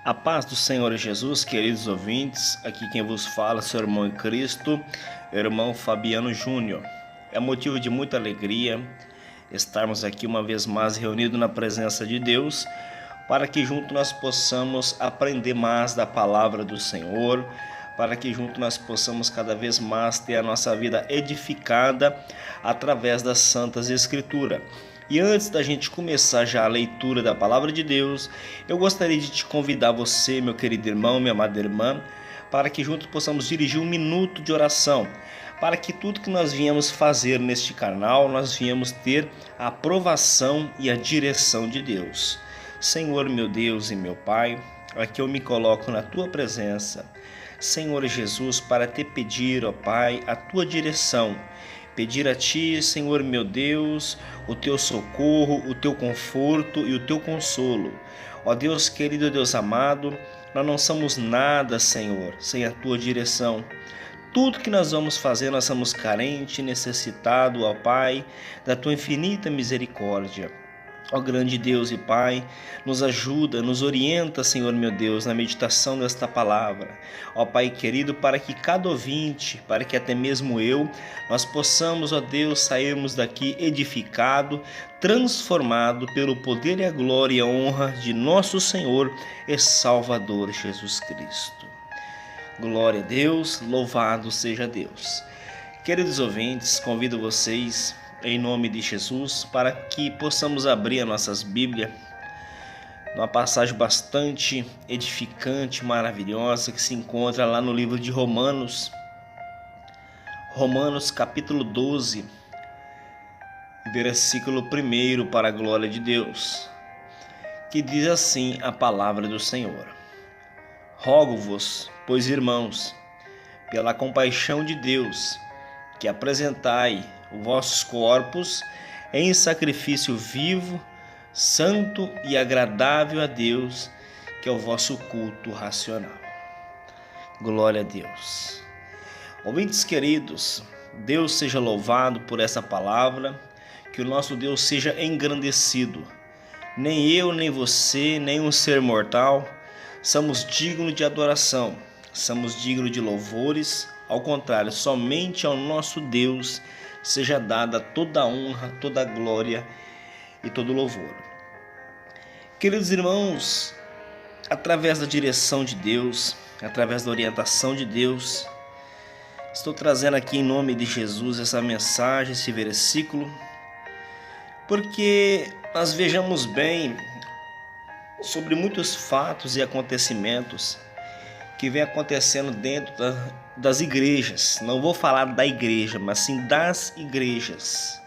A paz do Senhor Jesus, queridos ouvintes, aqui quem vos fala, seu irmão em Cristo, irmão Fabiano Júnior. É motivo de muita alegria estarmos aqui uma vez mais reunidos na presença de Deus, para que junto nós possamos aprender mais da palavra do Senhor, para que junto nós possamos cada vez mais ter a nossa vida edificada através das Santas Escrituras. E antes da gente começar já a leitura da Palavra de Deus, eu gostaria de te convidar você, meu querido irmão, minha amada irmã, para que juntos possamos dirigir um minuto de oração, para que tudo que nós viemos fazer neste canal, nós viemos ter a aprovação e a direção de Deus. Senhor, meu Deus e meu Pai, aqui eu me coloco na Tua presença, Senhor Jesus, para te pedir, ó Pai, a Tua direção. Pedir a Ti, Senhor meu Deus, o Teu socorro, o Teu conforto e o Teu consolo. Ó Deus querido, Deus amado, nós não somos nada, Senhor, sem a Tua direção. Tudo que nós vamos fazer, nós somos carentes, necessitados, ó Pai, da Tua infinita misericórdia. Ó grande Deus e Pai, nos ajuda, nos orienta, Senhor meu Deus, na meditação desta palavra. Ó Pai querido, para que cada ouvinte, para que até mesmo eu, nós possamos, ó Deus, sairmos daqui edificado, transformado pelo poder e a glória e a honra de nosso Senhor e Salvador Jesus Cristo. Glória a Deus, louvado seja Deus. Queridos ouvintes, convido vocês em nome de Jesus, para que possamos abrir as nossas Bíblias, numa passagem bastante edificante, maravilhosa, que se encontra lá no livro de Romanos, capítulo 12, versículo 1, para a glória de Deus, que diz assim a palavra do Senhor: Rogo-vos, pois irmãos, pela compaixão de Deus, que apresentai os vossos corpos em sacrifício vivo, santo e agradável a Deus, que é o vosso culto racional. Glória a Deus. Ouvintes queridos, Deus seja louvado por essa palavra, que o nosso Deus seja engrandecido. Nem eu, nem você, nem um ser mortal somos dignos de adoração, somos dignos de louvores. Ao contrário, somente ao nosso Deus seja dada toda a honra, toda a glória e todo o louvor. Queridos irmãos, através da direção de Deus, através da orientação de Deus, estou trazendo aqui em nome de Jesus essa mensagem, esse versículo, porque nós vejamos bem sobre muitos fatos e acontecimentos que vem acontecendo dentro das igrejas. Não vou falar da igreja, mas sim das igrejas,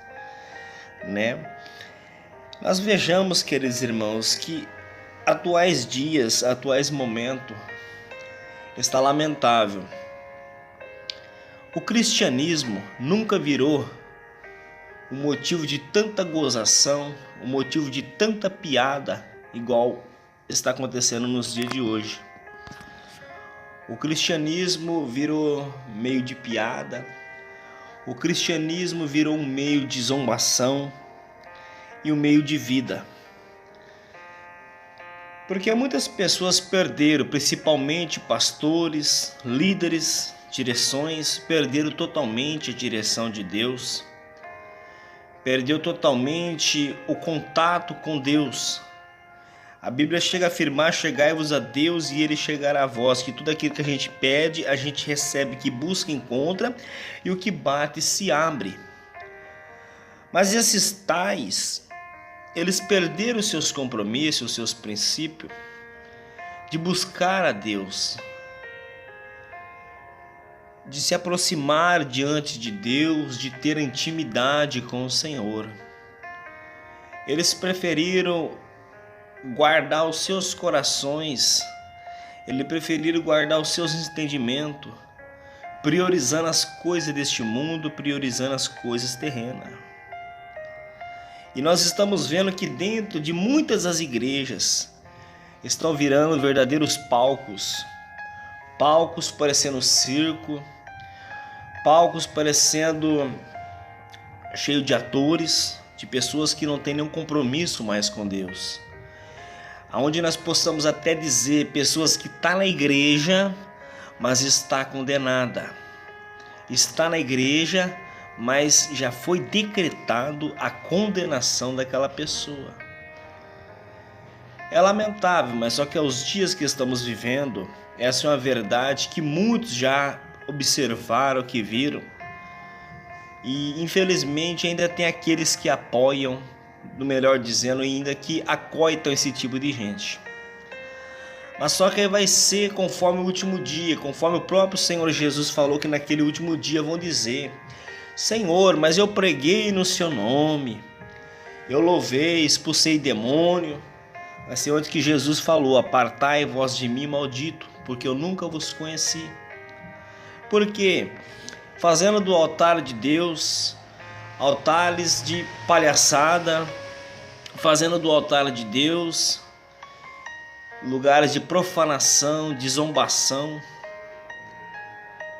né? Nós vejamos, queridos irmãos, que atuais dias, atuais momentos, está lamentável. O cristianismo nunca virou um motivo de tanta gozação, um motivo de tanta piada, igual está acontecendo nos dias de hoje. O cristianismo virou meio de piada, o cristianismo virou um meio de zombação e um meio de vida. Porque muitas pessoas perderam, principalmente pastores, líderes, direções, perderam totalmente a direção de Deus, perdeu totalmente o contato com Deus. A Bíblia chega a afirmar: chegai-vos a Deus e Ele chegará a vós, que tudo aquilo que a gente pede, a gente recebe, que busca, encontra, e o que bate, se abre. Mas esses tais, eles perderam os seus compromissos, os seus princípios, de buscar a Deus, de se aproximar diante de Deus, de ter intimidade com o Senhor. Eles preferiram guardar os seus corações, eles preferiram guardar os seus entendimentos, priorizando as coisas deste mundo, priorizando as coisas terrenas. E nós estamos vendo que dentro de muitas das igrejas estão virando verdadeiros palcos parecendo circo, palcos parecendo cheio de atores, de pessoas que não têm nenhum compromisso mais com Deus. Onde nós possamos até dizer pessoas que estão na igreja, mas está condenada. Está na igreja, mas já foi decretado a condenação daquela pessoa. É lamentável, mas só que aos dias que estamos vivendo, essa é uma verdade que muitos já observaram, que viram. E infelizmente ainda tem aqueles que apoiam, no melhor dizendo, ainda que acoitam esse tipo de gente. Mas só que vai ser conforme o último dia, conforme o próprio Senhor Jesus falou que naquele último dia vão dizer: Senhor, mas eu preguei no seu nome, eu louvei, expulsei demônio. Vai ser onde que Jesus falou: apartai vós de mim, maldito, porque eu nunca vos conheci. Porque fazendo do altar de Deus altares de palhaçada, fazendo do altar de Deus lugares de profanação, de zombação,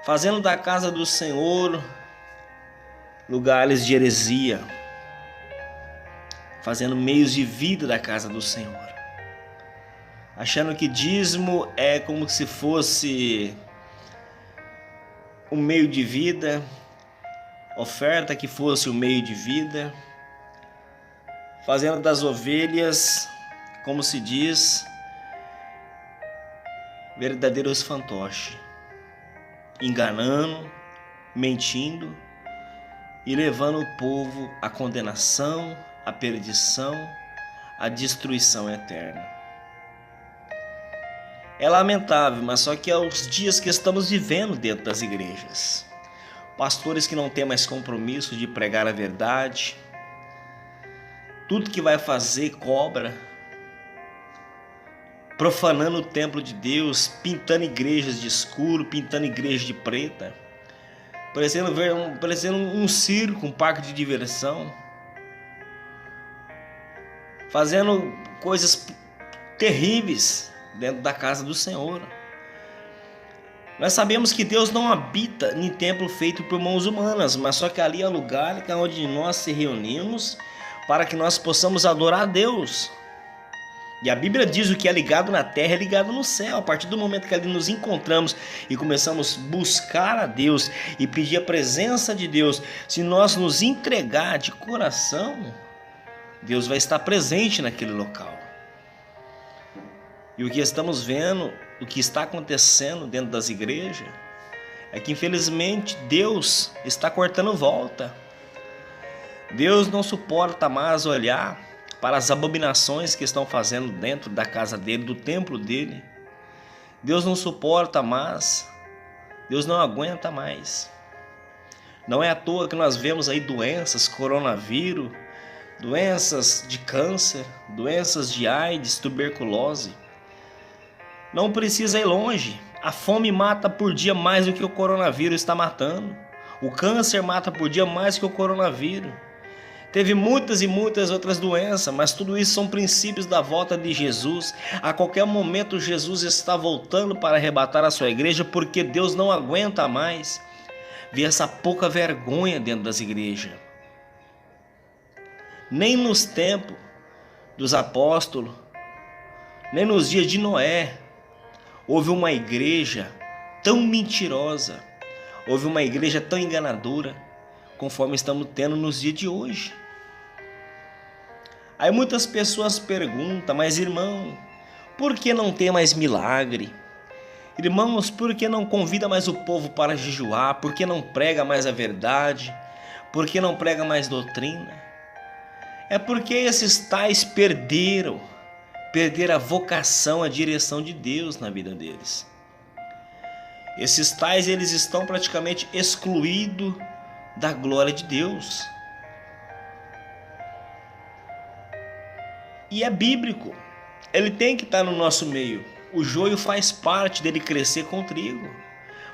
fazendo da casa do Senhor lugares de heresia, fazendo meios de vida da casa do Senhor, achando que dízimo é como se fosse um meio de vida, oferta que fosse um meio de vida, fazendo das ovelhas, como se diz, verdadeiros fantoches, enganando, mentindo e levando o povo à condenação, à perdição, à destruição eterna. É lamentável, mas só que é os dias que estamos vivendo dentro das igrejas. Pastores que não têm mais compromisso de pregar a verdade, tudo que vai fazer cobra, profanando o templo de Deus, pintando igrejas de escuro, pintando igrejas de preta, parecendo um circo, um parque de diversão, fazendo coisas terríveis dentro da casa do Senhor. Nós sabemos que Deus não habita em templo feito por mãos humanas, mas só que ali é o lugar onde nós se reunimos para que nós possamos adorar a Deus. E a Bíblia diz: o que é ligado na terra é ligado no céu. A partir do momento que ali nos encontramos e começamos a buscar a Deus e pedir a presença de Deus, se nós nos entregar de coração, Deus vai estar presente naquele local. E o que estamos vendo, o que está acontecendo dentro das igrejas, é que infelizmente Deus está cortando volta. Deus não suporta mais olhar para as abominações que estão fazendo dentro da casa dele, do templo dele. Deus não suporta mais, Deus não aguenta mais. Não é à toa que nós vemos aí doenças, coronavírus, doenças de câncer, doenças de AIDS, tuberculose. Não precisa ir longe, a fome mata por dia mais do que o coronavírus está matando. O câncer mata por dia mais que o coronavírus. Teve muitas e muitas outras doenças, mas tudo isso são princípios da volta de Jesus. A qualquer momento Jesus está voltando para arrebatar a sua igreja, porque Deus não aguenta mais ver essa pouca vergonha dentro das igrejas. Nem nos tempos dos apóstolos, nem nos dias de Noé, houve uma igreja tão mentirosa, houve uma igreja tão enganadora, conforme estamos tendo nos dias de hoje. Aí muitas pessoas perguntam: mas irmão, por que não tem mais milagre? Irmãos, por que não convida mais o povo para jejuar? Por que não prega mais a verdade? Por que não prega mais doutrina? É porque esses tais perderam a vocação, a direção de Deus na vida deles. Esses tais, eles estão praticamente excluídos da glória de Deus. E é bíblico, ele tem que estar no nosso meio. O joio faz parte dele crescer com o trigo.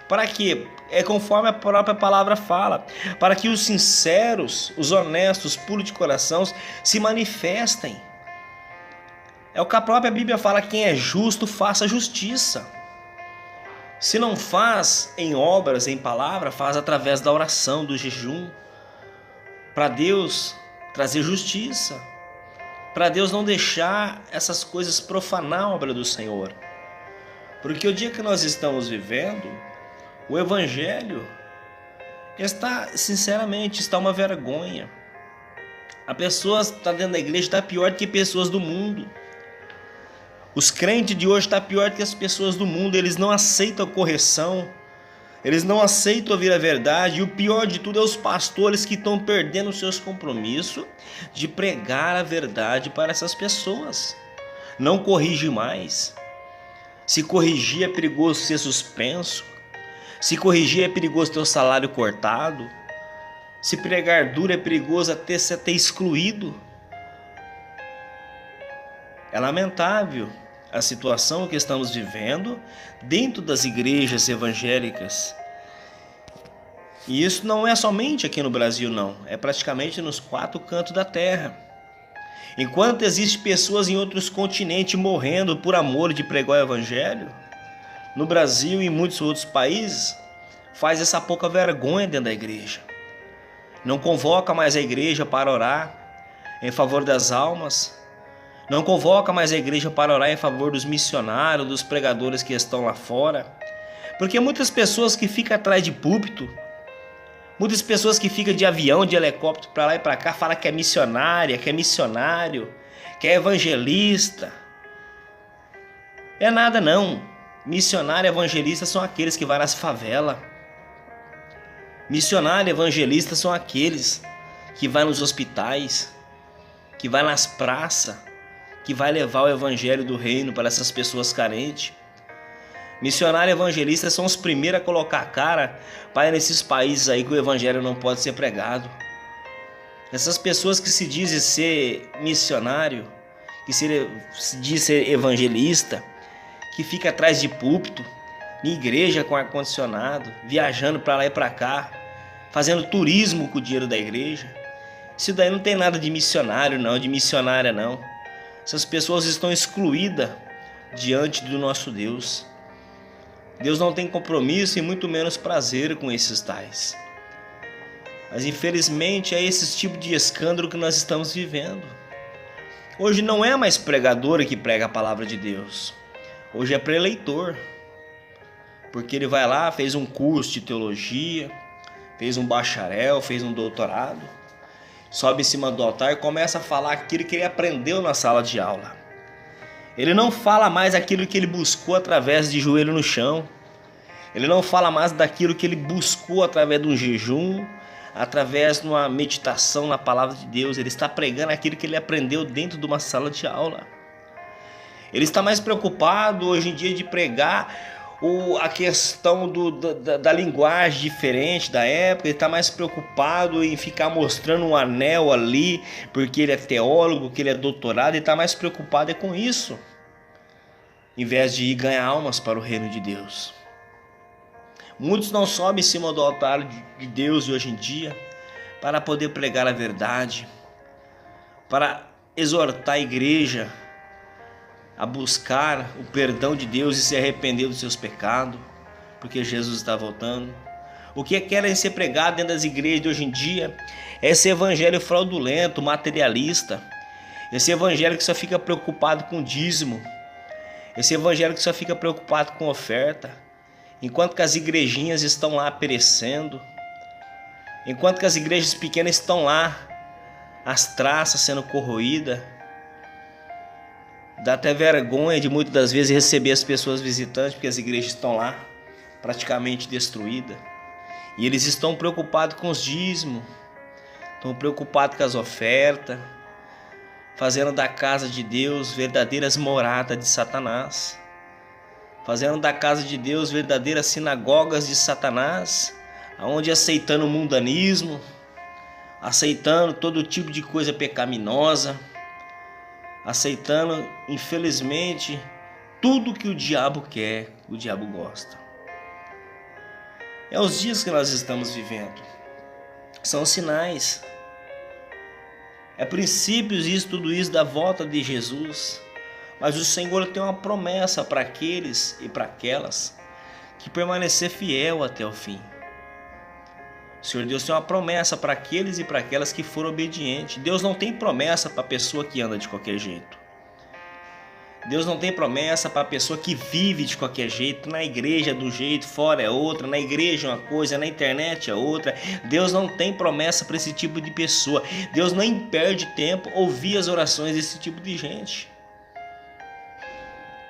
Para quê? É conforme a própria palavra fala, para que os sinceros, os honestos, puros de coração se manifestem. É o que a própria Bíblia fala: quem é justo, faça justiça. Se não faz em obras, em palavra, faz através da oração, do jejum, para Deus trazer justiça. para Deus não deixar essas coisas profanar a obra do Senhor. Porque o dia que nós estamos vivendo, o Evangelho está uma vergonha. A pessoa está dentro da igreja, está pior do que pessoas do mundo. Os crentes de hoje estão pior do que as pessoas do mundo. Eles não aceitam a correção. Eles não aceitam ouvir a verdade. E o pior de tudo é os pastores que estão perdendo os seus compromissos de pregar a verdade para essas pessoas. Não corrige mais. Se corrigir é perigoso ser suspenso. Se corrigir é perigoso ter o salário cortado. Se pregar duro é perigoso até ser excluído. É lamentável a situação que estamos vivendo dentro das igrejas evangélicas. E isso não é somente aqui no Brasil, não. É praticamente nos 4 cantos da terra. Enquanto existem pessoas em outros continentes morrendo por amor de pregar o evangelho, no Brasil e em muitos outros países, faz essa pouca vergonha dentro da igreja. Não convoca mais a igreja para orar em favor das almas. Não convoca mais a igreja para orar em favor dos missionários, dos pregadores que estão lá fora. Porque muitas pessoas que ficam atrás de púlpito, muitas pessoas que ficam de avião, de helicóptero para lá e para cá, falam que é missionária, que é missionário, que é evangelista. É nada não. Missionário e evangelista são aqueles que vão nas favelas. Missionário e evangelista são aqueles que vão nos hospitais, que vão nas praças, que vai levar o evangelho do reino para essas pessoas carentes. Missionário e evangelista são os primeiros a colocar a cara para nesses países aí que o evangelho não pode ser pregado. Essas pessoas que se dizem ser missionário, que se diz ser evangelista, que fica atrás de púlpito, em igreja com ar-condicionado, viajando para lá e para cá, fazendo turismo com o dinheiro da igreja. Isso daí não tem nada de missionário não, de missionária não. Essas pessoas estão excluídas diante do nosso Deus. Deus não tem compromisso e muito menos prazer com esses tais. Mas infelizmente é esse tipo de escândalo que nós estamos vivendo. Hoje não é mais pregador que prega a palavra de Deus. Hoje é preleitor. Porque ele vai lá, fez um curso de teologia, fez um bacharel, fez um doutorado, sobe em cima do altar e começa a falar aquilo que ele aprendeu na sala de aula. Ele não fala mais aquilo que ele buscou através de joelho no chão. Ele não fala mais daquilo que ele buscou através de um jejum, através de uma meditação na palavra de Deus. Ele está pregando aquilo que ele aprendeu dentro de uma sala de aula. Ele está mais preocupado hoje em dia de pregar a questão da linguagem diferente da época. Ele está mais preocupado em ficar mostrando um anel ali, porque ele é teólogo, porque ele é doutorado. Ele está mais preocupado com isso, em vez de ir ganhar almas para o reino de Deus. Muitos não sobem em cima do altar de Deus de hoje em dia para poder pregar a verdade, para exortar a igreja a buscar o perdão de Deus e se arrepender dos seus pecados, porque Jesus está voltando. O que querem ser pregado dentro das igrejas de hoje em dia é esse evangelho fraudulento, materialista, esse evangelho que só fica preocupado com dízimo, esse evangelho que só fica preocupado com oferta, enquanto que as igrejinhas estão lá perecendo, enquanto que as igrejas pequenas estão lá, as traças sendo corroídas. Dá até vergonha de muitas das vezes receber as pessoas visitantes, porque as igrejas estão lá praticamente destruídas. E eles estão preocupados com os dízimos, estão preocupados com as ofertas, fazendo da casa de Deus verdadeiras moradas de Satanás, fazendo da casa de Deus verdadeiras sinagogas de Satanás, onde aceitando o mundanismo, aceitando todo tipo de coisa pecaminosa, aceitando, infelizmente, tudo que o diabo quer, o diabo gosta. É os dias que nós estamos vivendo. São sinais. É princípios isso, tudo isso da volta de Jesus. Mas o Senhor tem uma promessa para aqueles e para aquelas que permanecer fiel até o fim. O Senhor Deus tem uma promessa para aqueles e para aquelas que foram obedientes. Deus não tem promessa para a pessoa que anda de qualquer jeito. Deus não tem promessa para a pessoa que vive de qualquer jeito, na igreja do jeito, fora é outra, na igreja é uma coisa, na internet é outra. Deus não tem promessa para esse tipo de pessoa. Deus nem perde tempo ouvir as orações desse tipo de gente.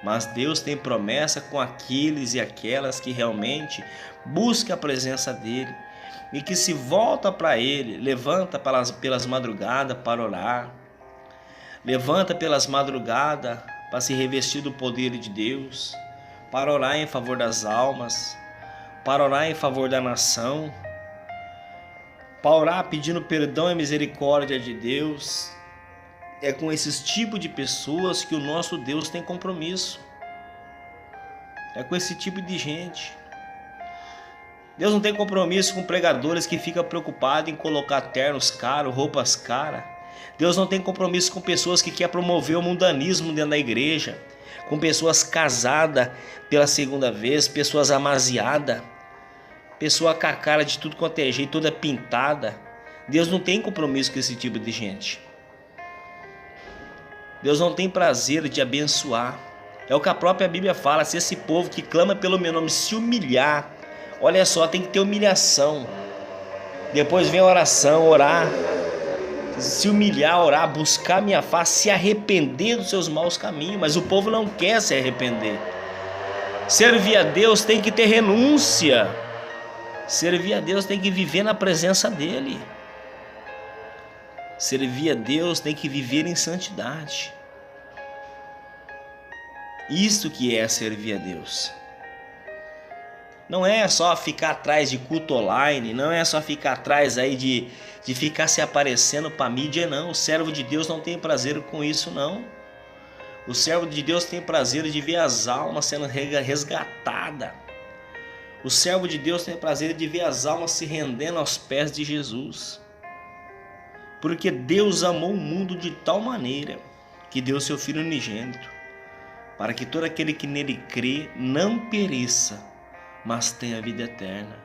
Mas Deus tem promessa com aqueles e aquelas que realmente buscam a presença dEle e que se volta para Ele, levanta pelas madrugadas para orar, levanta pelas madrugadas para se revestir do poder de Deus, para orar em favor das almas, para orar em favor da nação, para orar pedindo perdão e misericórdia de Deus. É com esses tipos de pessoas que o nosso Deus tem compromisso. É com esse tipo de gente. Deus não tem compromisso com pregadores que ficam preocupados em colocar ternos caros, roupas caras. Deus não tem compromisso com pessoas que querem promover o mundanismo dentro da igreja, com pessoas casadas pela segunda vez, pessoas amaziadas, pessoa com a cara de tudo quanto é jeito, toda pintada. Deus não tem compromisso com esse tipo de gente. Deus não tem prazer de abençoar. É o que a própria Bíblia fala: se esse povo que clama pelo meu nome se humilhar, olha só, tem que ter humilhação. Depois vem a oração, orar. Se humilhar, orar, buscar minha face, se arrepender dos seus maus caminhos. Mas o povo não quer se arrepender. Servir a Deus tem que ter renúncia. Servir a Deus tem que viver na presença dEle. Servir a Deus tem que viver em santidade. Isto que é servir a Deus. Não é só ficar atrás de culto online, não é só ficar atrás aí de ficar se aparecendo para a mídia, não. O servo de Deus não tem prazer com isso, não. O servo de Deus tem prazer de ver as almas sendo resgatadas. O servo de Deus tem prazer de ver as almas se rendendo aos pés de Jesus. Porque Deus amou o mundo de tal maneira que deu seu Filho unigênito, para que todo aquele que nele crê não pereça, mas tenha vida eterna.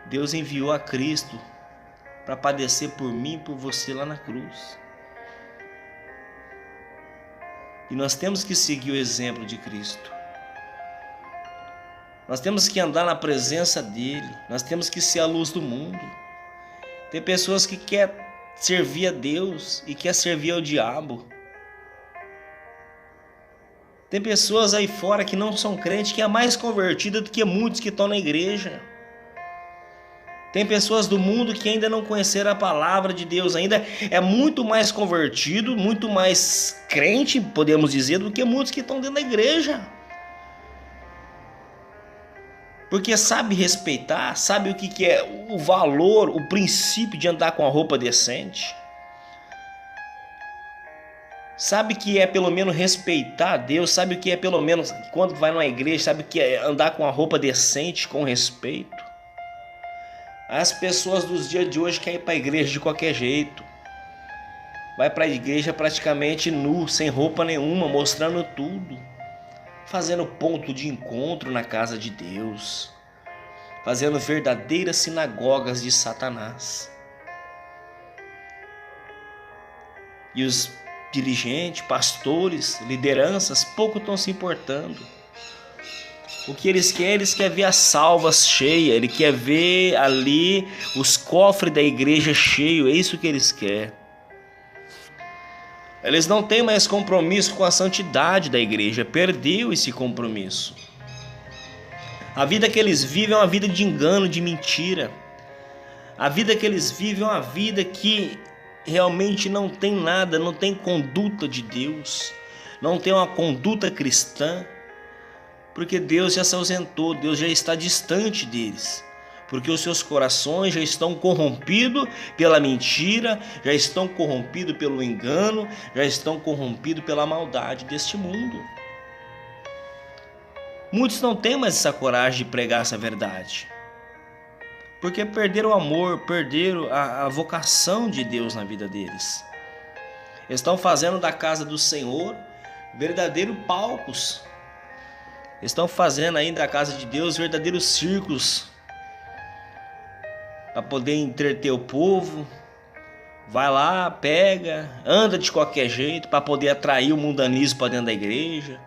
Deus enviou a Cristo para padecer por mim e por você lá na cruz. E nós temos que seguir o exemplo de Cristo. Nós temos que andar na presença dEle. Nós temos que ser a luz do mundo. Tem pessoas que querem servir a Deus e querem servir ao diabo. Tem pessoas aí fora que não são crentes, que é mais convertida do que muitos que estão na igreja. Tem pessoas do mundo que ainda não conheceram a palavra de Deus, ainda é muito mais convertido, muito mais crente, podemos dizer, do que muitos que estão dentro da igreja. Porque sabe respeitar, sabe o que é o valor, o princípio de andar com a roupa decente. Sabe que é pelo menos respeitar a Deus, sabe o que é pelo menos quando vai numa igreja, sabe o que é andar com a roupa decente, com respeito. As pessoas dos dias de hoje querem ir para a igreja de qualquer jeito. Vai para a igreja praticamente nu, sem roupa nenhuma, mostrando tudo. Fazendo ponto de encontro na casa de Deus. Fazendo verdadeiras sinagogas de Satanás. E os dirigentes, pastores, lideranças, pouco estão se importando. O que eles querem ver as salvas cheias, ele quer ver ali os cofres da igreja cheios, é isso que eles querem. Eles não têm mais compromisso com a santidade da igreja, perdeu esse compromisso. A vida que eles vivem é uma vida de engano, de mentira. A vida que eles vivem é uma vida que realmente não tem nada, não tem conduta de Deus, não tem uma conduta cristã, porque Deus já se ausentou, Deus já está distante deles, porque os seus corações já estão corrompidos pela mentira, já estão corrompidos pelo engano, já estão corrompidos pela maldade deste mundo. Muitos não têm mais essa coragem de pregar essa verdade, porque perderam o amor, perderam a vocação de Deus na vida deles. Estão fazendo da casa do Senhor verdadeiros palcos. Estão fazendo ainda a casa de Deus verdadeiros circos para poder entreter o povo. Vai lá, pega, anda de qualquer jeito para poder atrair o mundanismo para dentro da igreja.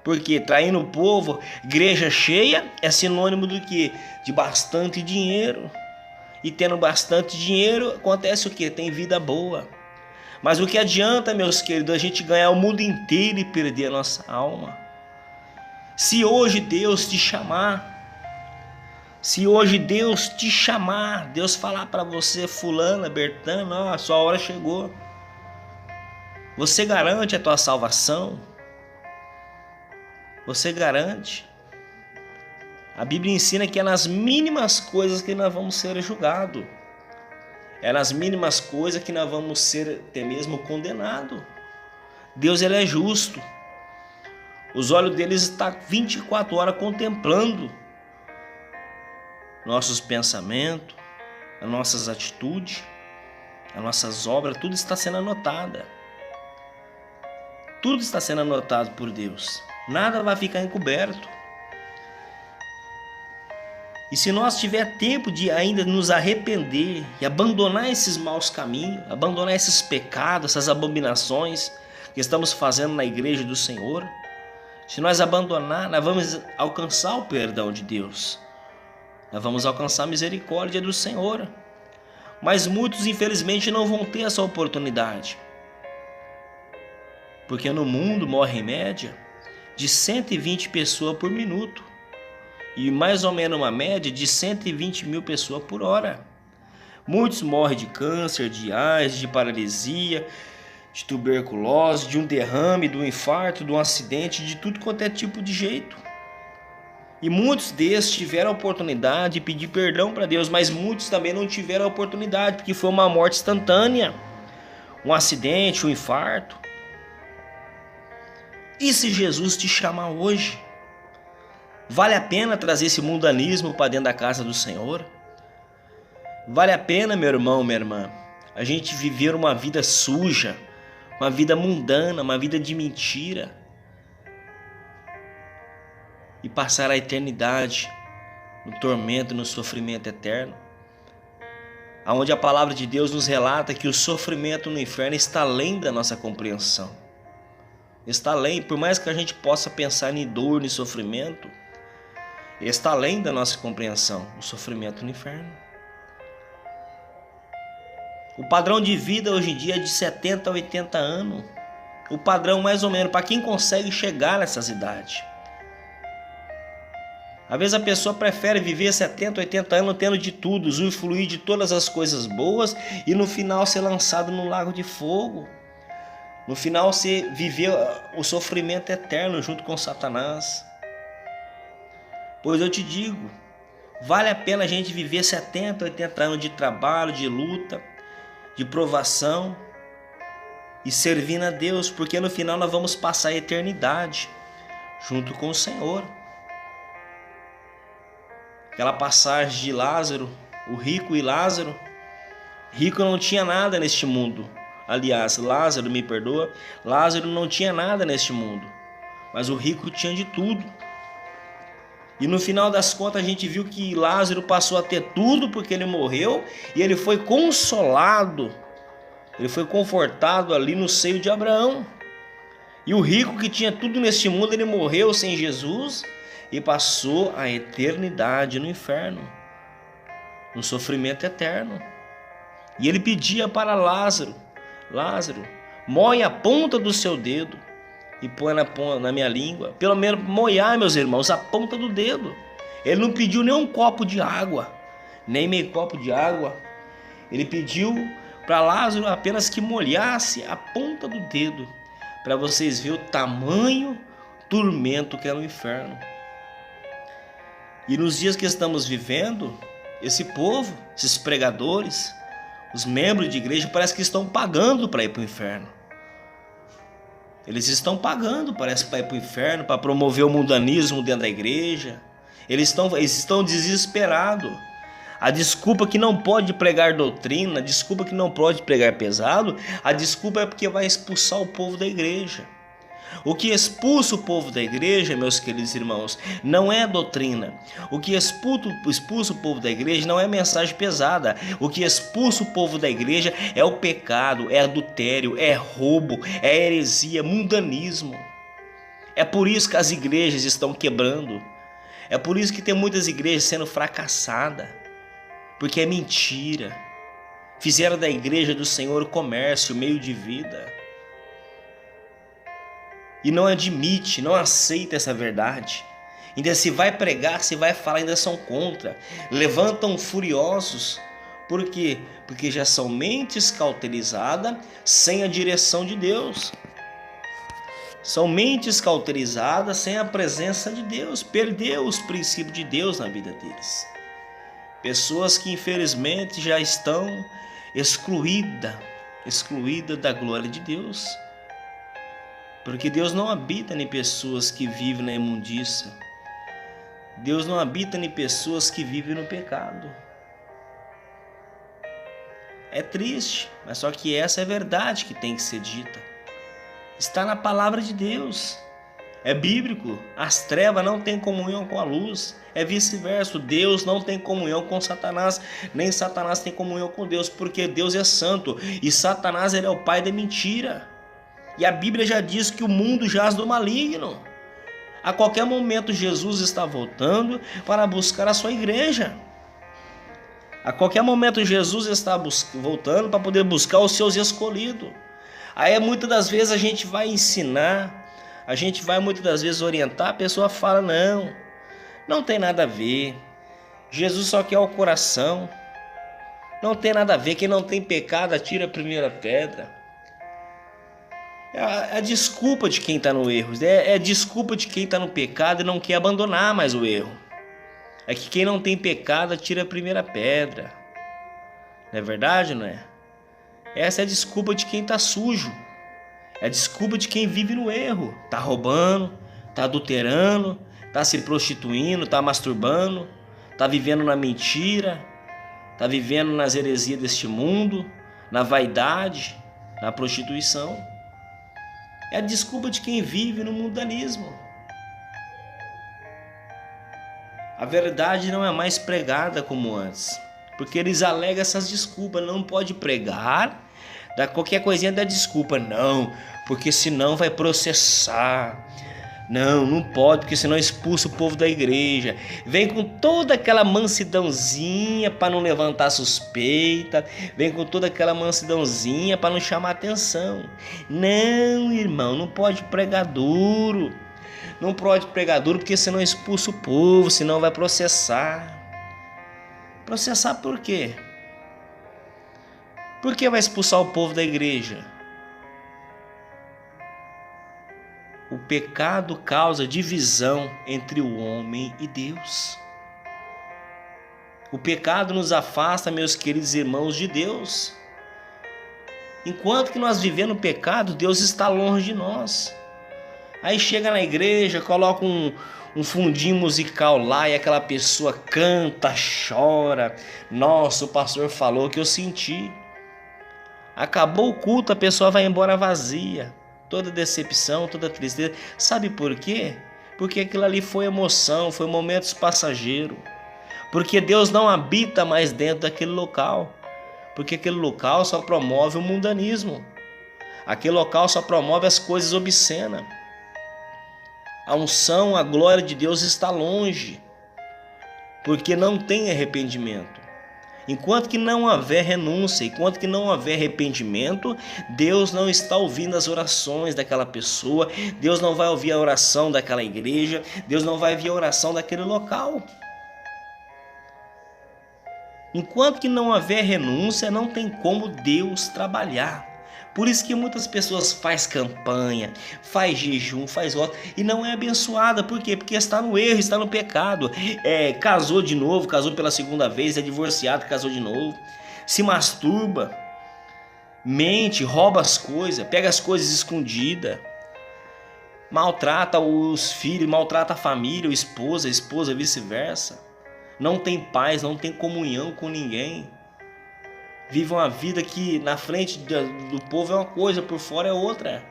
Porque traindo o povo, igreja cheia é sinônimo do quê? De bastante dinheiro. E tendo bastante dinheiro, acontece o quê? Tem vida boa. Mas o que adianta, meus queridos, a gente ganhar o mundo inteiro e perder a nossa alma? Se hoje Deus te chamar, Deus falar para você, fulana, Bertana, ó, a sua hora chegou. Você garante a tua salvação? Você garante? A Bíblia ensina que é nas mínimas coisas que nós vamos ser julgados. É nas mínimas coisas que nós vamos ser até mesmo condenados. Deus, ele é justo. Os olhos deles estão 24 horas contemplando nossos pensamentos, as nossas atitudes, as nossas obras, tudo está sendo anotado. Tudo está sendo anotado por Deus. Nada vai ficar encoberto. E se nós tiver tempo de ainda nos arrepender e abandonar esses maus caminhos, abandonar esses pecados, essas abominações que estamos fazendo na igreja do Senhor, se nós abandonar, nós vamos alcançar o perdão de Deus. Nós vamos alcançar a misericórdia do Senhor. Mas muitos, infelizmente, não vão ter essa oportunidade. Porque no mundo morre em média de 120 pessoas por minuto. E mais ou menos uma média de 120 mil pessoas por hora. Muitos morrem de câncer, de AIDS, de paralisia, de tuberculose, de um derrame, de um infarto, de um acidente, de tudo quanto é tipo de jeito. E muitos desses tiveram a oportunidade de pedir perdão para Deus, mas muitos também não tiveram a oportunidade, porque foi uma morte instantânea, um acidente, um infarto. E se Jesus te chamar hoje? Vale a pena trazer esse mundanismo para dentro da casa do Senhor? Vale a pena, meu irmão, minha irmã, a gente viver uma vida suja, uma vida mundana, uma vida de mentira e passar a eternidade no tormento, no sofrimento eterno? Onde a palavra de Deus nos relata que o sofrimento no inferno está além da nossa compreensão. Está além, por mais que a gente possa pensar em dor, em sofrimento, está além da nossa compreensão, o sofrimento no inferno. O padrão de vida hoje em dia é de 70 a 80 anos. O padrão mais ou menos, para quem consegue chegar nessas idades. Às vezes a pessoa prefere viver 70, 80 anos tendo de tudo, usufruir de todas as coisas boas e no final ser lançado no lago de fogo. No final você viver o sofrimento eterno junto com Satanás. Pois eu te digo, vale a pena a gente viver 70, 80 anos de trabalho, de luta, de provação e servindo a Deus, porque no final nós vamos passar a eternidade junto com o Senhor. Aquela passagem de Lázaro, o rico e Lázaro. Rico não tinha nada neste mundo. Aliás, Lázaro, me perdoa, Lázaro não tinha nada neste mundo, mas o rico tinha de tudo. E no final das contas a gente viu que Lázaro passou a ter tudo porque ele morreu e ele foi consolado, ele foi confortado ali no seio de Abraão. E o rico que tinha tudo neste mundo, ele morreu sem Jesus e passou a eternidade no inferno, no sofrimento eterno. E ele pedia para Lázaro: Lázaro, moe a ponta do seu dedo e põe na minha língua. Pelo menos moiar, meus irmãos, a ponta do dedo. Ele não pediu nem um copo de água, nem meio copo de água. Ele pediu para Lázaro apenas que molhasse a ponta do dedo, para vocês verem o tamanho tormento que é no inferno. E nos dias que estamos vivendo, esse povo, esses pregadores, os membros de igreja, parece que estão pagando para ir para o inferno. Eles estão pagando, parece, para ir para o inferno, para promover o mundanismo dentro da igreja. Eles estão desesperados. A desculpa que não pode pregar doutrina, a desculpa que não pode pregar pesado, a desculpa é porque vai expulsar o povo da igreja. O que expulsa o povo da igreja, meus queridos irmãos, não é a doutrina. O que expulsa o povo da igreja não é mensagem pesada. O que expulsa o povo da igreja é o pecado, é adultério, é roubo, é heresia, mundanismo. É por isso que as igrejas estão quebrando. É por isso que tem muitas igrejas sendo fracassadas. Porque é mentira. Fizeram da igreja do Senhor o comércio, o meio de vida. E não admite, não aceita essa verdade. Ainda se vai pregar, se vai falar, ainda são contra. Levantam furiosos. Por quê? Porque já são mentes cauterizadas sem a direção de Deus. São mentes cauterizadas sem a presença de Deus. Perdeu os princípios de Deus na vida deles. Pessoas que infelizmente já estão excluídas da glória de Deus. Porque Deus não habita em pessoas que vivem na imundícia. Deus não habita em pessoas que vivem no pecado. É triste, mas só que essa é a verdade que tem que ser dita. Está na palavra de Deus. É bíblico. As trevas não têm comunhão com a luz. É vice-versa. Deus não tem comunhão com Satanás, nem Satanás tem comunhão com Deus, porque Deus é santo e Satanás ele é o pai da mentira. E a Bíblia já diz que o mundo jaz do maligno. A qualquer momento Jesus está voltando para buscar a sua igreja. A qualquer momento Jesus está voltando para poder buscar os seus escolhidos. Aí muitas das vezes a gente vai ensinar, a gente vai muitas das vezes orientar, a pessoa fala, não tem nada a ver, Jesus só quer o coração, não tem nada a ver, quem não tem pecado atira a primeira pedra. É a desculpa de quem está no erro, é a desculpa de quem está no pecado e não quer abandonar mais o erro. É que quem não tem pecado atira a primeira pedra. Não é verdade, não é? Essa é a desculpa de quem está sujo. É a desculpa de quem vive no erro. Está roubando, está adulterando, está se prostituindo, está masturbando, está vivendo na mentira, está vivendo nas heresias deste mundo, na vaidade, na prostituição. É a desculpa de quem vive no mundanismo. A verdade não é mais pregada como antes, porque eles alegam essas desculpas. Não pode pregar, dá qualquer coisinha dá desculpa. Não, porque senão vai processar. Não pode, porque senão expulsa o povo da igreja. Vem com toda aquela mansidãozinha para não levantar suspeita. Vem com toda aquela mansidãozinha para não chamar atenção. Não, irmão, não pode pregar duro. Não pode pregar duro, porque senão expulsa o povo, senão vai processar. Processar por quê? Por que vai expulsar o povo da igreja? O pecado causa divisão entre o homem e Deus. O pecado nos afasta, meus queridos irmãos, de Deus. Enquanto que nós vivemos no pecado, Deus está longe de nós. Aí chega na igreja, coloca um fundinho musical lá e aquela pessoa canta, chora. Nossa, o pastor falou que eu senti. Acabou o culto, a pessoa vai embora vazia. Toda decepção, toda tristeza. Sabe por quê? Porque aquilo ali foi emoção, foi momentos passageiros. Porque Deus não habita mais dentro daquele local. Porque aquele local só promove o mundanismo. Aquele local só promove as coisas obscenas. A unção, a glória de Deus está longe. Porque não tem arrependimento. Enquanto que não houver renúncia, enquanto que não houver arrependimento, Deus não está ouvindo as orações daquela pessoa, Deus não vai ouvir a oração daquela igreja, Deus não vai ouvir a oração daquele local. Enquanto que não houver renúncia, não tem como Deus trabalhar. Por isso que muitas pessoas fazem campanha, faz jejum, faz voto e não é abençoada. Por quê? Porque está no erro, está no pecado. Casou de novo, casou pela segunda vez, é divorciado, casou de novo. Se masturba, mente, rouba as coisas, pega as coisas escondidas. Maltrata os filhos, maltrata a família, a esposa vice-versa. Não tem paz, não tem comunhão com ninguém. Vive uma vida que na frente do povo é uma coisa, por fora é outra.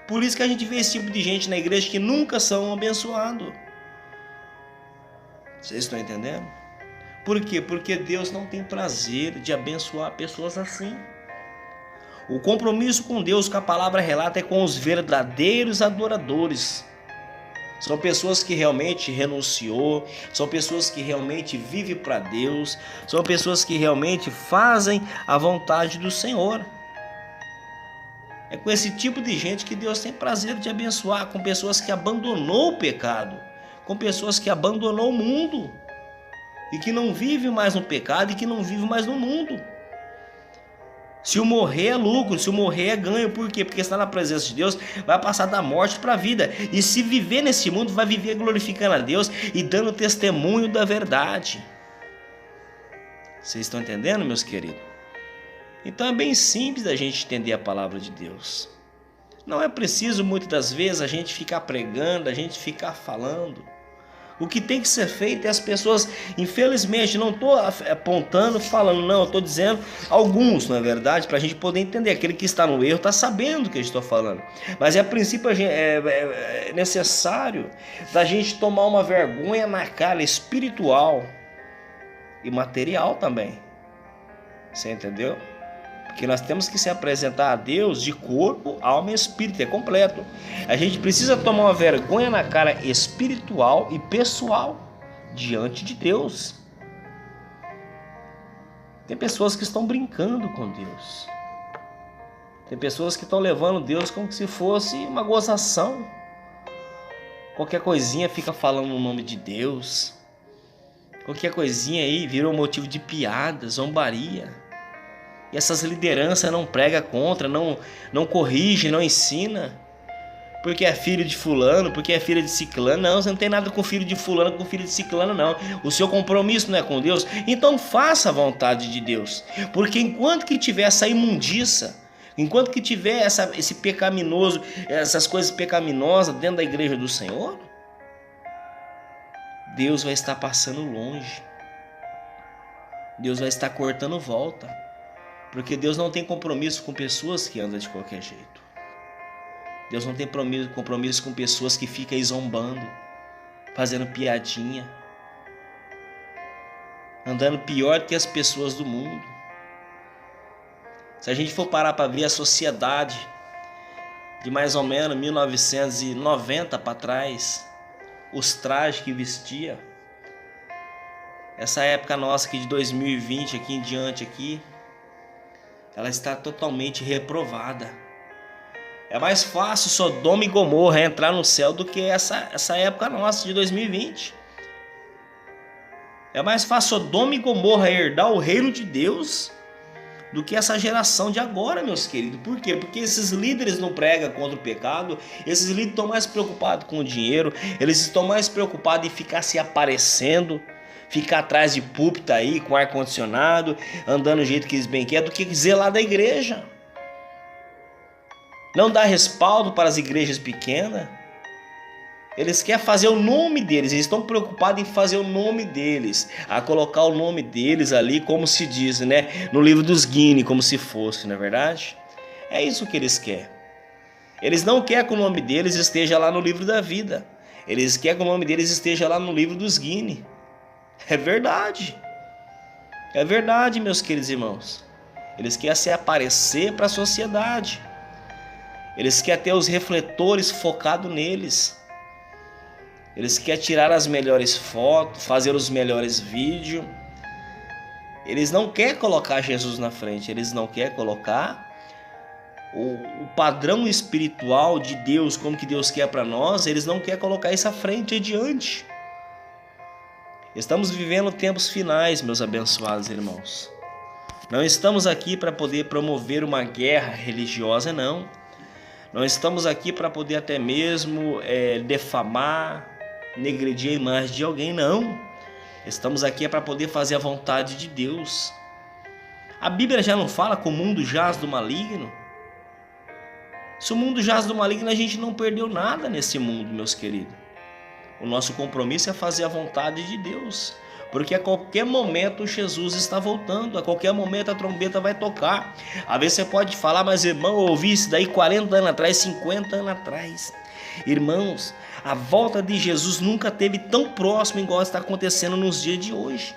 Por isso que a gente vê esse tipo de gente na igreja que nunca são abençoados. Vocês estão entendendo? Por quê? Porque Deus não tem prazer de abençoar pessoas assim. O compromisso com Deus, que a palavra relata, é com os verdadeiros adoradores. São pessoas que realmente renunciou, são pessoas que realmente vivem para Deus, são pessoas que realmente fazem a vontade do Senhor. É com esse tipo de gente que Deus tem prazer de abençoar, com pessoas que abandonou o pecado, com pessoas que abandonou o mundo e que não vive mais no pecado e que não vive mais no mundo. Se o morrer é lucro, se o morrer é ganho. Por quê? Porque está na presença de Deus, vai passar da morte para a vida. E se viver nesse mundo, vai viver glorificando a Deus e dando testemunho da verdade. Vocês estão entendendo, meus queridos? Então é bem simples da gente entender a palavra de Deus. Não é preciso muitas das vezes a gente ficar pregando, a gente ficar falando. O que tem que ser feito é as pessoas, infelizmente, não estou apontando, falando, não, eu estou dizendo alguns, não é verdade? Para a gente poder entender, aquele que está no erro está sabendo o que eu estou falando. Mas a princípio é necessário da gente tomar uma vergonha na cara espiritual e material também. Você entendeu? Porque nós temos que se apresentar a Deus de corpo, alma e espírito, é completo. A gente precisa tomar uma vergonha na cara espiritual e pessoal diante de Deus. Tem pessoas que estão brincando com Deus. Tem pessoas que estão levando Deus como se fosse uma gozação. Qualquer coisinha fica falando o nome de Deus. Qualquer coisinha aí virou motivo de piada, zombaria. E essas lideranças não pregam contra, não corrigem, não ensina. Porque é filho de fulano, porque é filho de ciclano. Não, você não tem nada com filho de fulano, com filho de ciclano, não. O seu compromisso não é com Deus. Então faça a vontade de Deus. Porque enquanto que tiver essa imundiça, enquanto que tiver esse pecaminoso, essas coisas pecaminosas dentro da igreja do Senhor, Deus vai estar passando longe. Deus vai estar cortando volta. Porque Deus não tem compromisso com pessoas que andam de qualquer jeito. Deus não tem compromisso com pessoas que ficam aí zombando, fazendo piadinha, andando pior que as pessoas do mundo. Se a gente for parar para ver a sociedade de mais ou menos 1990 para trás, os trajes que vestia, essa época nossa aqui de 2020 aqui em diante aqui, ela está totalmente reprovada. É mais fácil Sodoma e Gomorra entrar no céu do que essa época nossa de 2020. É mais fácil Sodoma e Gomorra herdar o reino de Deus do que essa geração de agora, meus queridos. Por quê? Porque esses líderes não pregam contra o pecado, esses líderes estão mais preocupados com o dinheiro, eles estão mais preocupados em ficar se aparecendo, ficar atrás de púlpito aí, com ar-condicionado, andando do jeito que eles bem querem, do que zelar da igreja. Não dá respaldo para as igrejas pequenas. Eles querem fazer o nome deles, eles estão preocupados em fazer o nome deles, a colocar o nome deles ali, como se diz, né? No livro dos Guinness, como se fosse, não é verdade? É isso que eles querem. Eles não querem que o nome deles esteja lá no livro da vida. Eles querem que o nome deles esteja lá no livro dos Guinness. É verdade. É verdade, meus queridos irmãos. Eles querem se aparecer para a sociedade. Eles querem ter os refletores focados neles. Eles querem tirar as melhores fotos, fazer os melhores vídeos. Eles não querem colocar Jesus na frente. Eles não querem colocar o padrão espiritual de Deus, como que Deus quer para nós. Eles não querem colocar isso à frente, adiante. Estamos vivendo tempos finais, meus abençoados irmãos. Não estamos aqui para poder promover uma guerra religiosa, não. Não estamos aqui para poder até mesmo defamar, negredir a imagem de alguém, não. Estamos aqui para poder fazer a vontade de Deus. A Bíblia já não fala que o mundo jaz do maligno? Se o mundo jaz do maligno, a gente não perdeu nada nesse mundo, meus queridos. O nosso compromisso é fazer a vontade de Deus. Porque a qualquer momento Jesus está voltando, a qualquer momento a trombeta vai tocar. Às vezes você pode falar, mas irmão, eu ouvi isso daí 40 anos atrás, 50 anos atrás. Irmãos, a volta de Jesus nunca esteve tão próximo igual está acontecendo nos dias de hoje.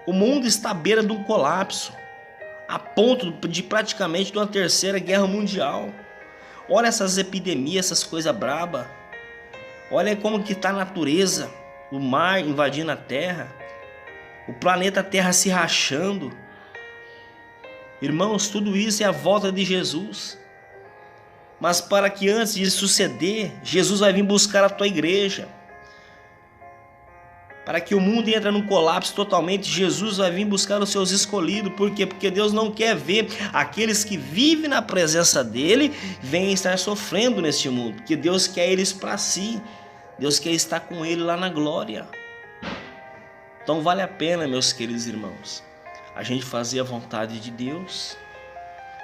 O mundo está à beira de um colapso, a ponto de praticamente de uma terceira guerra mundial. Olha essas epidemias, essas coisas brabas. Olha como que está a natureza, o mar invadindo a terra, o planeta Terra se rachando. Irmãos, tudo isso é a volta de Jesus. Mas para que antes de suceder, Jesus vai vir buscar a tua igreja. Para que o mundo entre num colapso totalmente, Jesus vai vir buscar os seus escolhidos. Por quê? Porque Deus não quer ver aqueles que vivem na presença dEle venham estar sofrendo neste mundo. Porque Deus quer eles para si. Deus quer estar com Ele lá na glória. Então vale a pena, meus queridos irmãos, a gente fazer a vontade de Deus.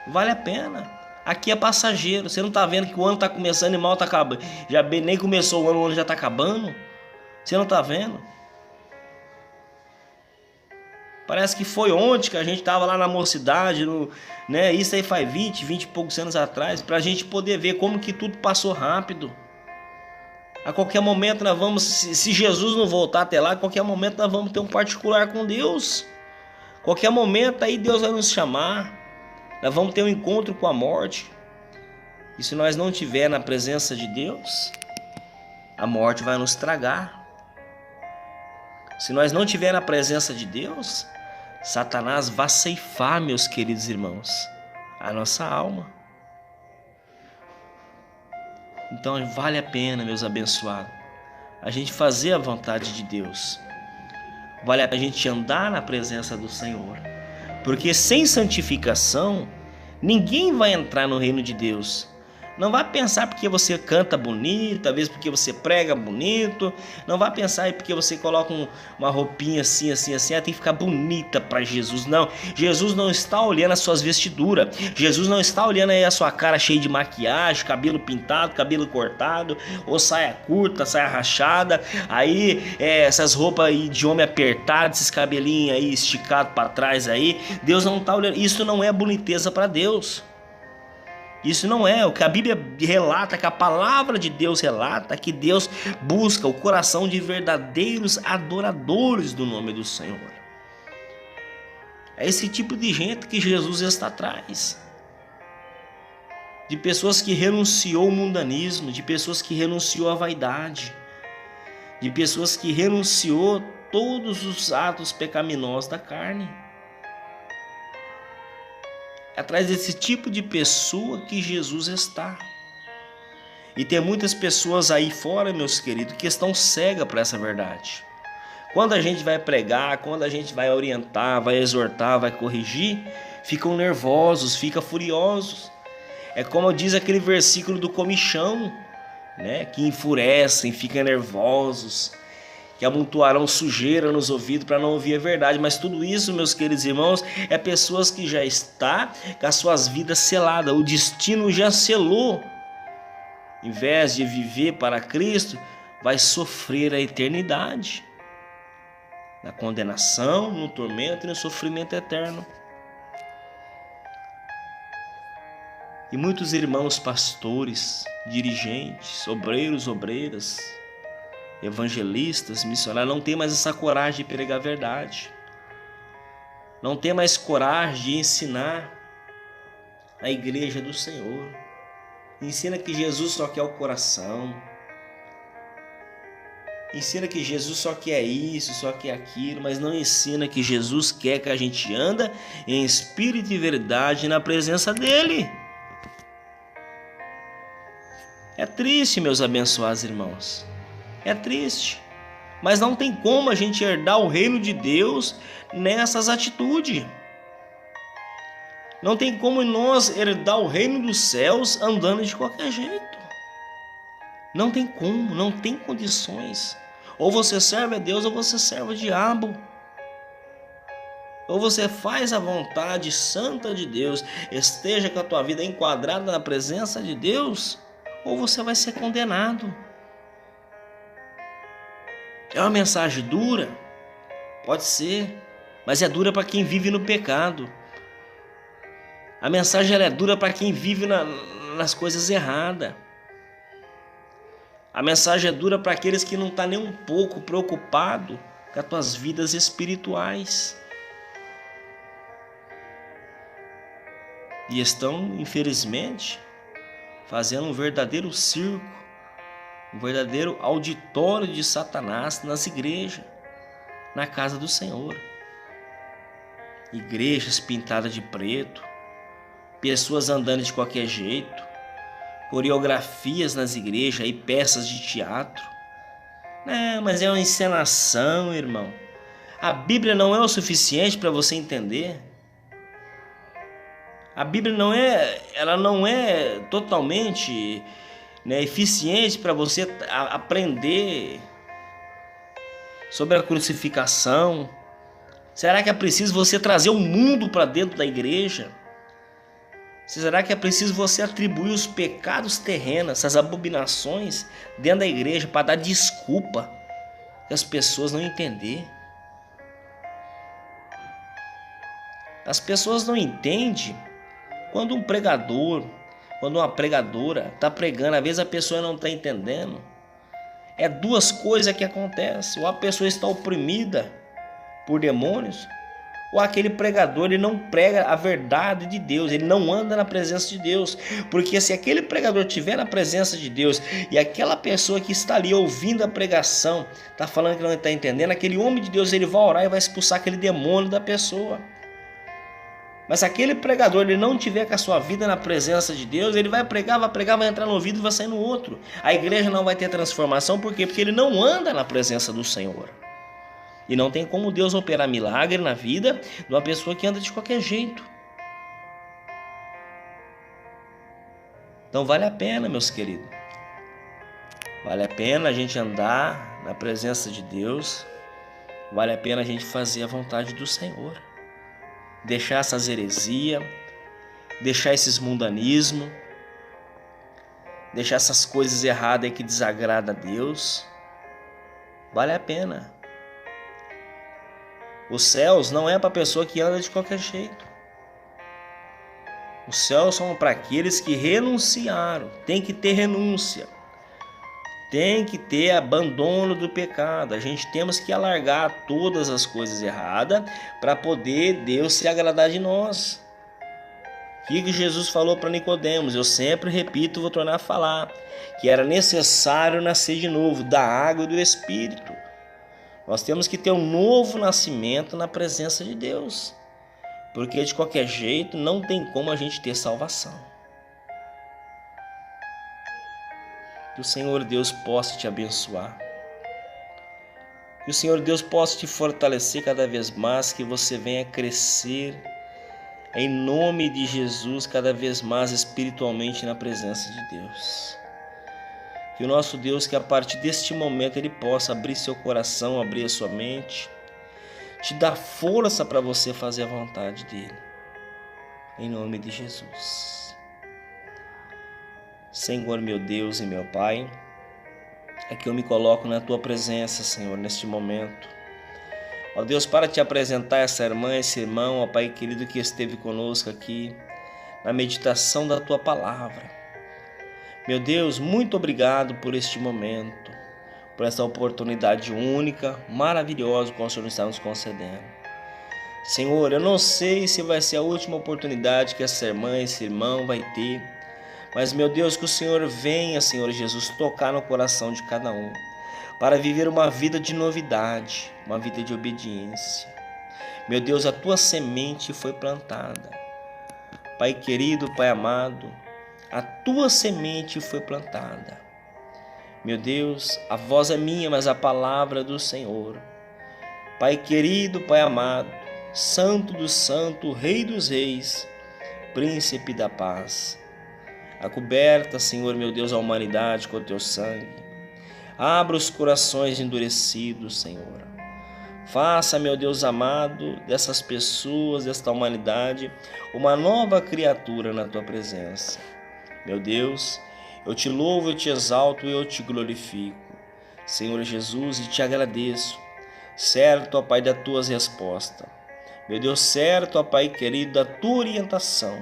Vale a pena. Aqui é passageiro. Você não está vendo que o ano está começando e mal está acabando. Já nem começou o ano já está acabando. Você não está vendo? Parece que foi ontem que a gente estava lá na mocidade, né? Isso aí faz 20 e poucos anos atrás, para a gente poder ver como que tudo passou rápido. A qualquer momento nós vamos, se Jesus não voltar até lá, a qualquer momento nós vamos ter um particular com Deus. Qualquer momento aí Deus vai nos chamar. Nós vamos ter um encontro com a morte. E se nós não estiver na presença de Deus, a morte vai nos tragar. Se nós não estiver na presença de Deus, Satanás vai ceifar, meus queridos irmãos, a nossa alma. Então vale a pena, meus abençoados, a gente fazer a vontade de Deus. Vale a pena a gente andar na presença do Senhor. Porque sem santificação, ninguém vai entrar no reino de Deus. Não vai pensar porque você canta bonito, talvez porque você prega bonito. Não vai pensar aí porque você coloca uma roupinha assim, tem que ficar bonita para Jesus. Não, Jesus não está olhando as suas vestiduras. Jesus não está olhando aí a sua cara cheia de maquiagem, cabelo pintado, cabelo cortado, ou saia curta, saia rachada. Aí essas roupas aí de homem apertado, esses cabelinhos aí esticados para trás aí. Deus não está olhando. Isso não é boniteza para Deus. Isso não é o que a Bíblia relata, que a palavra de Deus relata, que Deus busca o coração de verdadeiros adoradores do nome do Senhor. É esse tipo de gente que Jesus está atrás. De pessoas que renunciou ao mundanismo, de pessoas que renunciou à vaidade, de pessoas que renunciou todos os atos pecaminosos da carne. Atrás desse tipo de pessoa que Jesus está. E tem muitas pessoas aí fora, meus queridos, que estão cegas para essa verdade. Quando a gente vai pregar, quando a gente vai orientar, vai exortar, vai corrigir, ficam nervosos, ficam furiosos. É como diz aquele versículo do comichão, né? Que enfurecem, ficam nervosos, que amontoarão sujeira nos ouvidos para não ouvir a verdade. Mas tudo isso, meus queridos irmãos, é pessoas que já estão com as suas vidas seladas. O destino já selou. Em vez de viver para Cristo, vai sofrer a eternidade. Na condenação, no tormento e no sofrimento eterno. E muitos irmãos pastores, dirigentes, obreiras, evangelistas, missionários, não tem mais essa coragem de pregar a verdade. Não tem mais coragem de ensinar a igreja do Senhor. Ensina que Jesus só quer o coração. Ensina que Jesus só quer isso, só quer aquilo, mas não ensina que Jesus quer que a gente anda em espírito e verdade na presença dele. É triste, meus abençoados irmãos. É triste, mas não tem como a gente herdar o reino de Deus nessas atitudes. Não tem como nós herdar o reino dos céus andando de qualquer jeito. Não tem como, não tem condições. Ou você serve a Deus ou você serve o diabo. Ou você faz a vontade santa de Deus, esteja com a tua vida enquadrada na presença de Deus, ou você vai ser condenado. É uma mensagem dura? Pode ser, mas é dura para quem vive no pecado. A mensagem ela é dura para quem vive nas coisas erradas. A mensagem é dura para aqueles que não estão nem um pouco preocupados com as tuas vidas espirituais. E estão, infelizmente, fazendo um verdadeiro circo, um verdadeiro auditório de Satanás nas igrejas, na casa do Senhor. Igrejas pintadas de preto, pessoas andando de qualquer jeito, coreografias nas igrejas e peças de teatro. Não, mas é uma encenação, irmão. A Bíblia não é o suficiente para você entender. A Bíblia ela não é totalmente, eficiente para você aprender sobre a crucificação. Será que é preciso você trazer o mundo para dentro da igreja? Será que é preciso você atribuir os pecados terrenos, essas abominações, dentro da igreja para dar desculpa que as pessoas não entenderem? As pessoas não entendem quando um pregador, quando uma pregadora está pregando, às vezes a pessoa não está entendendo. É duas coisas que acontecem: ou a pessoa está oprimida por demônios, ou aquele pregador ele não prega a verdade de Deus, ele não anda na presença de Deus. Porque se aquele pregador estiver na presença de Deus e aquela pessoa que está ali ouvindo a pregação está falando que não está entendendo, aquele homem de Deus ele vai orar e vai expulsar aquele demônio da pessoa. Mas se aquele pregador ele não tiver com a sua vida na presença de Deus, ele vai pregar, vai entrar no ouvido e vai sair no outro. A igreja não vai ter transformação, por quê? Porque ele não anda na presença do Senhor. E não tem como Deus operar milagre na vida de uma pessoa que anda de qualquer jeito. Então vale a pena, meus queridos. Vale a pena a gente andar na presença de Deus. Vale a pena a gente fazer a vontade do Senhor. Deixar essas heresias, deixar esses mundanismos, deixar essas coisas erradas aí que desagradam a Deus. Vale a pena. Os céus não é para a pessoa que anda de qualquer jeito. Os céus são para aqueles que renunciaram. Tem que ter renúncia. Tem que ter abandono do pecado. A gente temos que alargar todas as coisas erradas para poder Deus se agradar de nós. O que Jesus falou para Nicodemos? Eu sempre repito, vou tornar a falar, que era necessário nascer de novo, da água e do Espírito. Nós temos que ter um novo nascimento na presença de Deus, porque de qualquer jeito não tem como a gente ter salvação. Que o Senhor Deus possa te abençoar. Que o Senhor Deus possa te fortalecer cada vez mais, que você venha crescer em nome de Jesus cada vez mais espiritualmente na presença de Deus. Que o nosso Deus, que a partir deste momento Ele possa abrir seu coração, abrir a sua mente, te dar força para você fazer a vontade dEle. Em nome de Jesus. Senhor, meu Deus e meu Pai, aqui eu me coloco na Tua presença, Senhor, neste momento. Ó Deus, para te apresentar essa irmã, esse irmão, ó Pai querido que esteve conosco aqui na meditação da Tua palavra. Meu Deus, muito obrigado por este momento, por essa oportunidade única, maravilhosa que o Senhor está nos concedendo. Senhor, eu não sei se vai ser a última oportunidade que essa irmã, esse irmão vai ter, mas, meu Deus, que o Senhor venha, Senhor Jesus, tocar no coração de cada um, para viver uma vida de novidade, uma vida de obediência. Meu Deus, a Tua semente foi plantada. Pai querido, Pai amado, a Tua semente foi plantada. Meu Deus, a voz é minha, mas a palavra é do Senhor. Pai querido, Pai amado, Santo dos santos, Rei dos reis, Príncipe da paz, acoberta, Senhor, meu Deus, a humanidade com o Teu sangue. Abra os corações endurecidos, Senhor. Faça, meu Deus amado, dessas pessoas, desta humanidade, uma nova criatura na Tua presença. Meu Deus, eu Te louvo, eu Te exalto e eu Te glorifico. Senhor Jesus, e te agradeço, certo, ó Pai, das tuas respostas. Meu Deus, certo, ó Pai querido, da tua orientação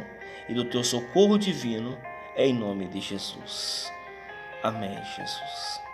e do teu socorro divino, em nome de Jesus. Amém, Jesus.